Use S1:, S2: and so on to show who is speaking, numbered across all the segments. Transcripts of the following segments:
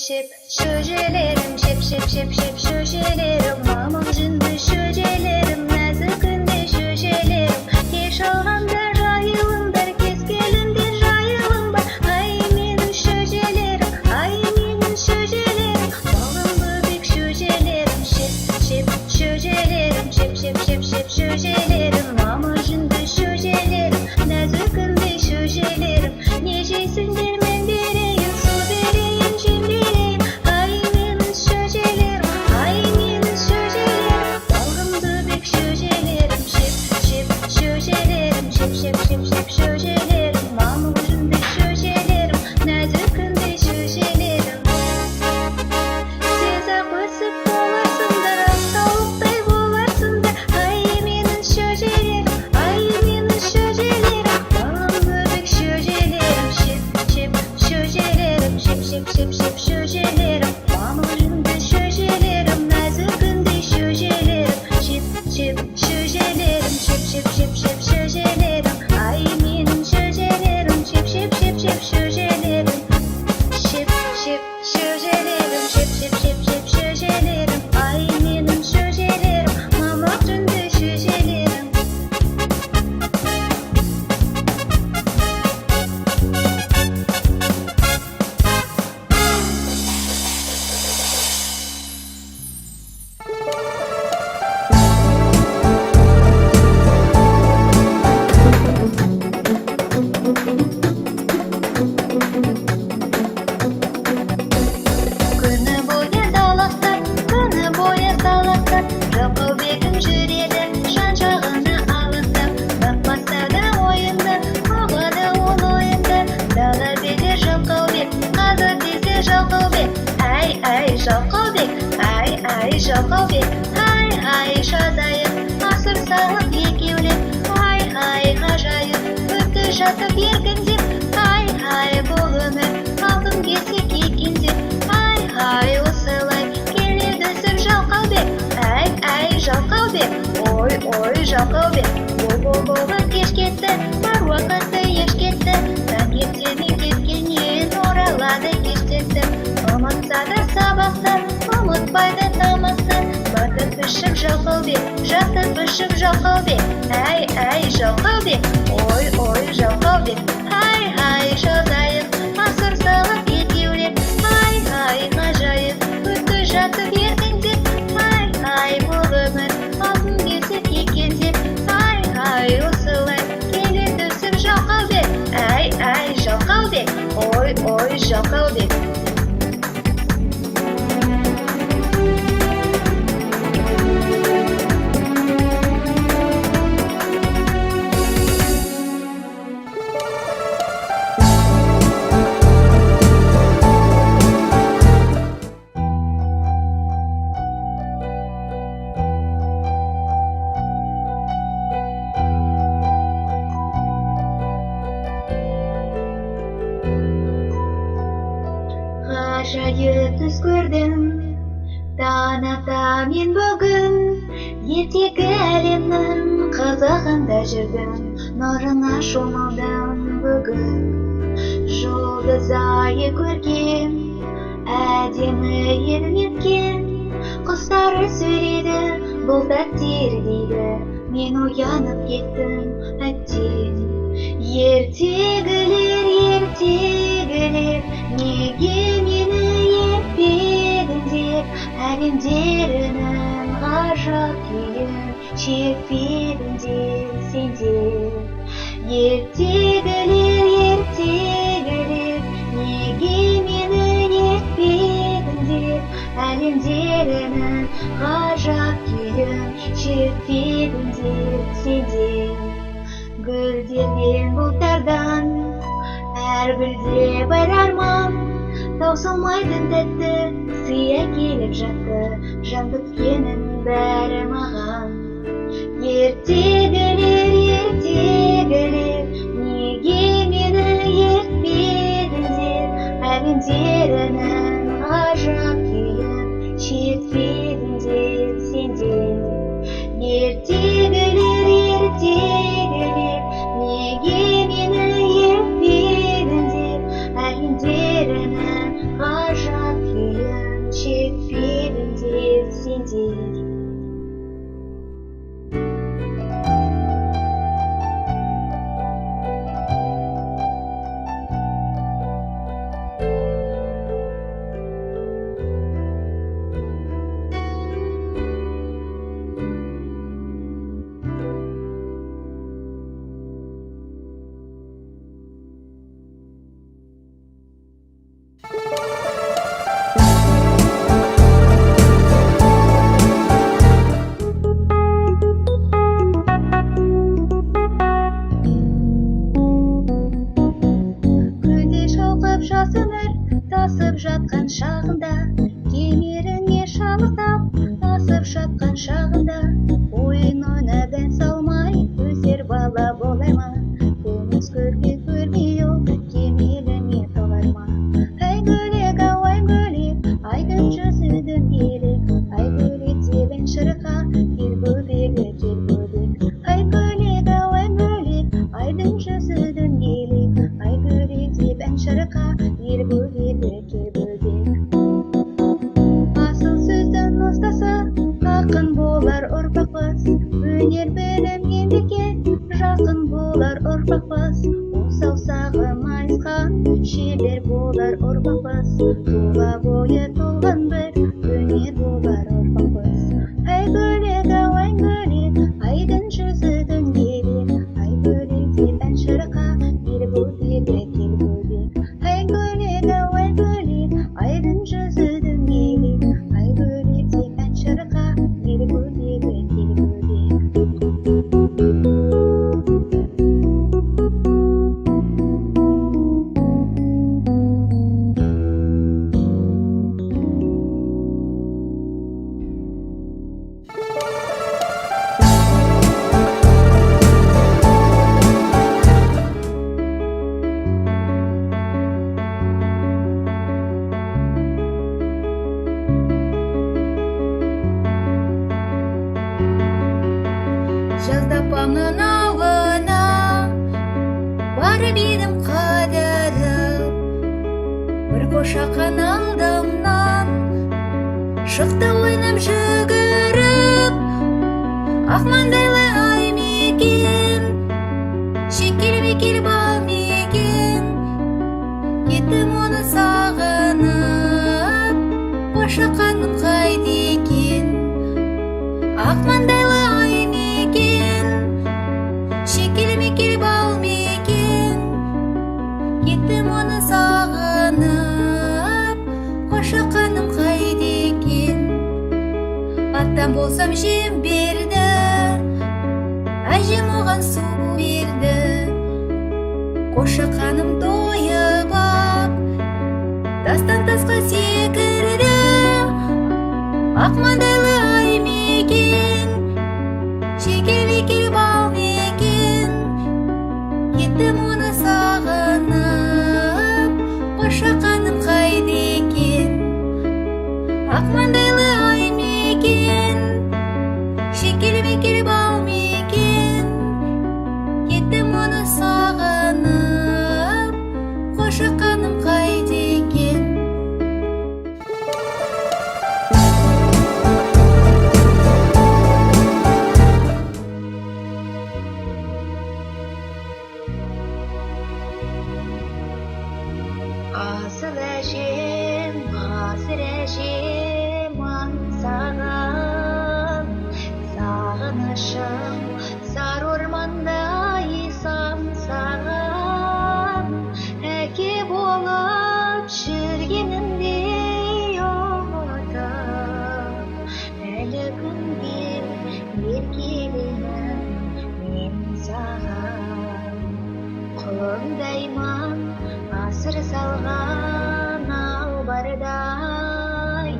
S1: şip şöjelerim, şip şip şip şip şöjelerim, mamamcındı şöjelerim, nazikinde şöjelerim, keş alganda jayılımдар, kez gelimde jayılımbar, ay menin şöjelerim, ay menin şöjelerim, balımlı bek şöjelerim, şip şip şöjelerim, şip şip şip şip şöjelerim, mamamcındı şöjelerim, nazikinde şöjelerim, neceysindir men vereyim, su vereyim, cem vereyim, ay menin şöjelerim, ay menin şöjelerim, balgımdı bek şöjelerim, şip şip şöjelerim, şip şip şip şip şöjelerim, mamamcındı şöjelerim, nazikinde şöjelerim. Siz akısıp bolarsındır, tavukтай bolarsındır, ay menin şöjelerim, ay menin şöjelerim, balgımdı bek şöjelerim, şip şip şöjelerim, şip şip şip şip şöjelerim, mamamcındı şöjelerim, nazikinde şöjelerim, şip şip şöjelerim, şip şip şip şip şöjelerim, ay menin şöjelerim, şip şip şip şip şöjelerim, şip şip şöjelerim, şip şip şip şip şöjelerim, ay menin şöjelerim, mamamcındı şöjelerim. Күні бойы далақтар, күні бойы салақтар, Жалқаубегім жүреді жан-жағына алыстап, бақпаса да ойынды, қоғады ол ойынды, дала беде Жалқаубек, қазы тезде Жалқаубек, ай Жалқаубек, ай Жалқаубек, ай жазайып, асыр салып екеулеп, ай ғажайып, өтті жатып еркіндеп, ай бұл өмір, алтын кесек екендеп, ай осылай келеді өсіп Жалқаубек, ай Жалқаубек, ой Жалқаубек, бол кеш кетті, бар уақыты еш кетті, таңертең кеткеннен оралады кештетті, ұмытса да сабақтар, ұмытпайды тамақтар, батып ішіп Жалқаубек, жатып ішіп Жалқаубек, ай Жалқаубек, ой Жалқаубек, ай жазайып, асыр салып екеулеп, ай ғажайып, өтті жатып еркіндеп, ай бұл өмір, алтын кесек екендеп, ай осылай келеді өсіп Жалқаубек, ай Жалқаубек, ой Жалқаубек. Ғажайып түс көрдім, таң ата мен бүгін, ертегі әлемнің қызығында жүрдім, нұрына шомылдым бүгін. Жұлдыз айы көркем, әдемі елметкен, құстары сөйледі, бұл тәттер дейді, мен оянып кеттім әттен. Ертегілер, неге мені ертпедің деп, әлемдерінің ғажап күйін шертпедің деп сенде. Ертегілер, неге мені ертпедің деп, әлемдерінің ғажап күйін шертпедің деп сенде. Гүлдермен бұлттардан әр гүлде бар арман, таусылмайтын тәтті сыя келіп жатты, жан біткеннің бәрі маған. Ертегілер, неге мені ертпедің деп, әлемдерінің ғажап күйін шертпедің деп сенде. Ертегілер, неге мені ертпедің деп, әлемдерінің ғажап күйін сендер. Жас өмір тасып жатқан шағында, кемеріне шалықтап асып жатқан шағында, ойын ойнап ән салмай өсер бала болай ма? Көміс көрмей ол кемеліне толар ма? Ай гөлек, ау ай гөлек, айдың жүзі дөңгелек, ай гөлек деп ән шырқа, кел бөбегі кел бөбек. Ай гөлек, ау ай гөлек, айдың жүзі дөңгелек, ай гөлек деп ән шырқа, кел бөбегі кел бөбек. Асыл сөздің ұстасы ақын болар ұрпақпыз, өнер білім еңбекке жақын болар ұрпақпыз, саусағы майысқан шебер болар ұрпақпыз, тұла бойы толған бір өнер болар ұрпақпыз. Ай гөлек, ау ай гөлек, айдың жүзі дөңгелек, ай гөлек деп ән шырқа, кел бөбегі кел бөбек. Ай гөлек, ау ай гөлек, айдың жүзі дөңгелек, ай гөлек деп ән шырқа, кел бөбегі кел бөбек. Жазда апамның ауылына барып едім қадырып, бір қошақан алдымнан шықты ойнап жүгіріп. Ақ маңдайлы ай мекен, шекел мекел бал мекен, кеттім оны сағынып, қошақаным қайда екен? Ақ маңдайлы ай мекен, шекел мекел бал мекен, кеттім оны сағынып, қошақаным қайда екен? Аттан болсам жем берді, әжем оған су берді, қошақаным тойып ап, тастан тасқа секірді. Ақ маңдайлы ай мекен, шекел мекел бал мекен, кеттім оны сағынып, қошақаным қайда екен? Ақ маңдайлы ай мекен, шекел мекел бал мекен, кеттім оны сағынып, қошақаным қайда екен? Асыл әжем, асыл әжем, аңсаған сағынышым, сары ормандай самсаған, әке болып жүргенімде ұмытып, әлі күнге еркелеймін мен саған. Құлыңдаймын асыр салған ау бардай,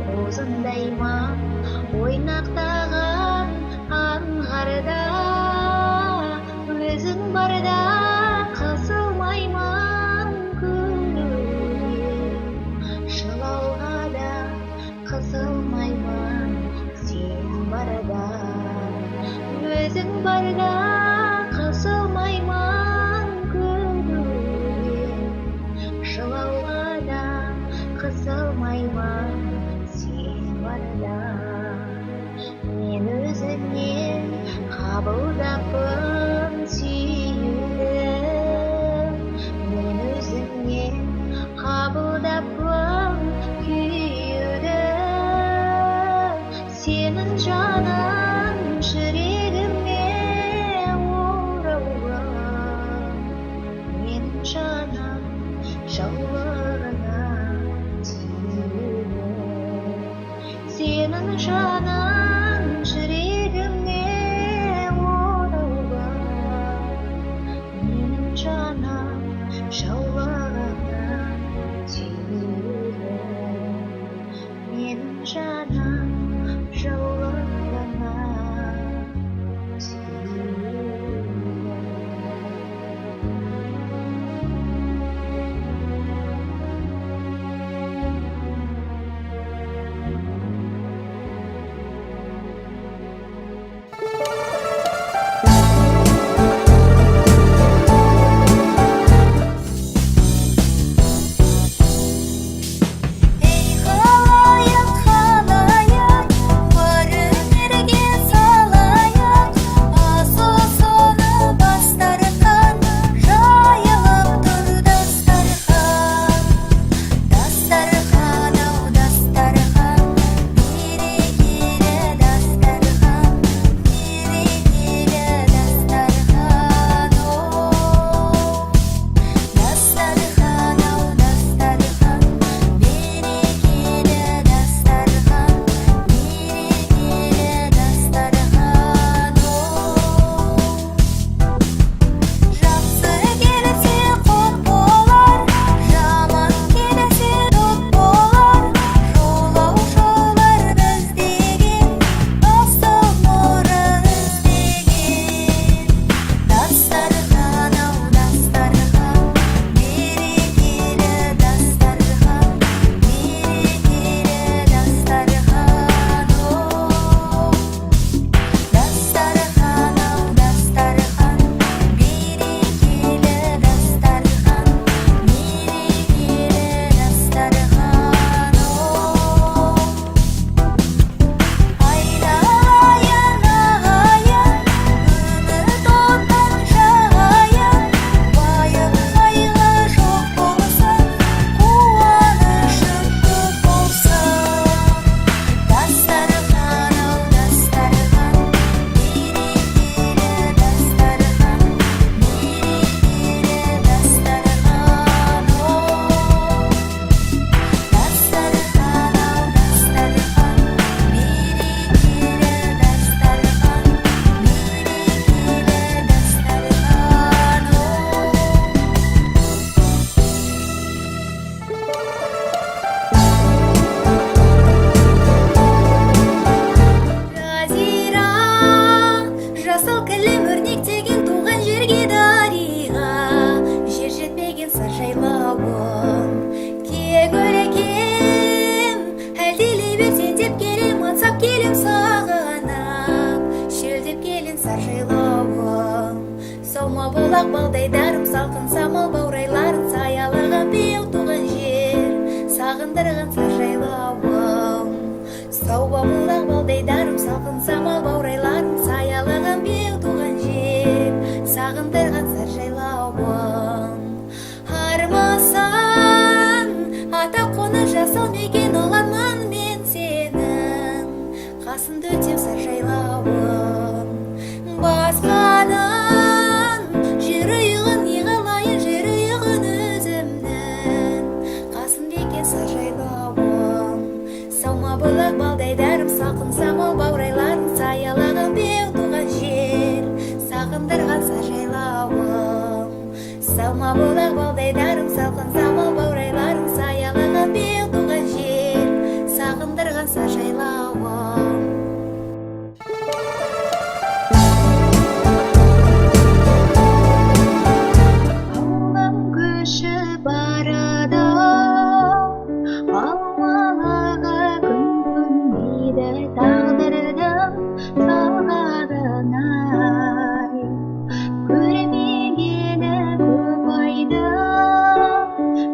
S1: қозындаймын ойнақтаған аңғарда, өзің барда қысылмаймын көңілге, жылауға да қысылмаймын сен барда, өзің барда қысылмаймын көңілге, жылауға да қысылмаймын сен барда. өзіңнен қабылдаппын сүюді, мен өзіңнен қабылдаппын күйюді. Сенің жаның жүрегіме оралған, менің жаным жаулығына тиюді. Сенің жаның жүрегіме оралған, менің жаным жаулығына тиюді. Менің жаным жаулығына тиюді. Ей халайық, халайық, бар өнерге салайық, асыл-соны бастархан, жайылып тұр дастархан. Дастархан, ау дастархан, берекелі дастархан, берекелі дастархан, оу. Дастархан, ау дастархан, берекелі дастархан, берекелі дастархан, оу. Жақсы келсе құт болар, жаман келсе дұт болар, жолаушылар біздеген, асыл нұры іздеген. Дастархан, ау дастархан, берекелі дастархан, берекелі дастархан, оу. Дастархан, ау дастархан, берекелі дастархан, берекелі дастархан, оу. Айналайын ағайын, үміт отын жағайын, уайым-қайғы жоқ болсын, қуанышың көп болсын. Дастархан, ау дастархан, берекелі дастархан, берекелі дастархан, оу. Дастархан, ау дастархан, берекелі дастархан, берекелі дастархан, Жазира, жасыл кілем өрнектеген туған жерге дариға, жер жетпеген сыр жайлауым. Кең өлеңім, әлдилей берсен деп келем, аңсап келем сағынып, шөлдеп келін сар жайлауым. Саумал болақ балдайдарым, салқын самал баурайларын, саялаған беу туған жер, сағындырған сар жайлауым. Сауба болақ балдайдарым, салқын самал баурайларын, саялаған беу туған жер, сағындырған сар жайлауым. Армасан, ата қоны жасыл мекен оланман мен сенің, қасында өтем сар жайлауым. Басқаның жүрегін неғылайын, жүрегін өзімнің, қасын бекен сар жайлауым. Саума болақ балдайдарым, салқын самал баурайларын, саялаған беу туған жер, сағындырған сар жайлауым. Саума болақ балдайдарым, салқын самал баурайларын, саялаған беу туған жер, сағындырған сар жайлауым. Аллам көші барады, алмаларға күн көнбейді, тағдырдың салғағына-ай. Көрмегені көп айды,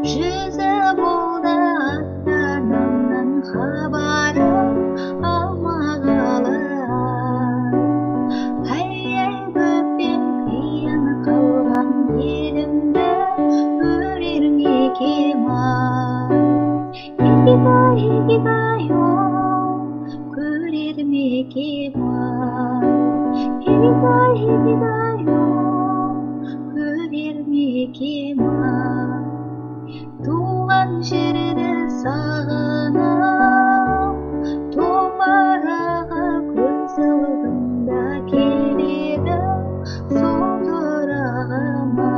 S1: жүзі болды аттанымның хабарын алмағалы. көрермегемай егидайо көрермегемай туған жерді сағынып топараға көз алдымда келеді сол тұрағыма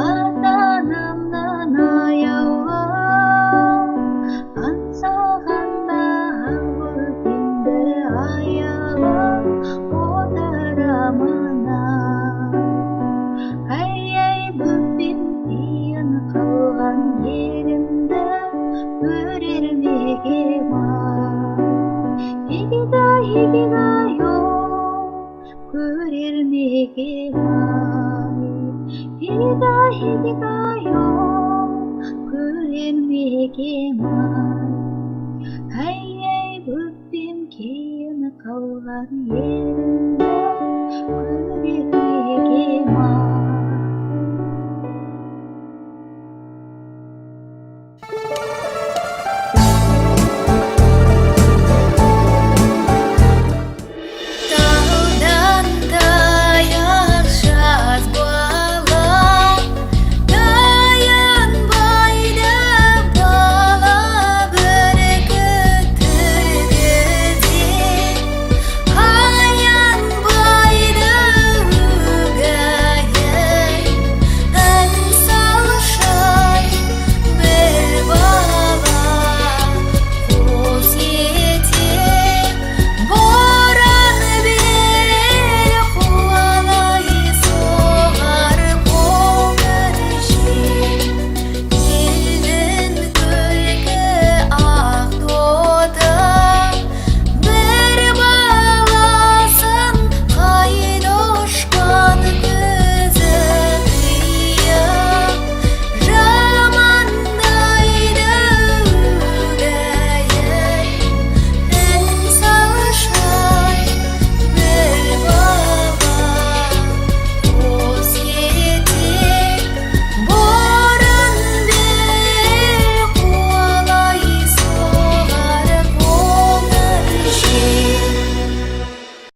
S1: ата-анамнан аяулы аңсағанда ақ бөпемді аялап отырамын ай бөпем қиын қалған елімді көрермегемай егидайо көрермегемай егидайо көрермегемай ай бөпем кейін қалған елім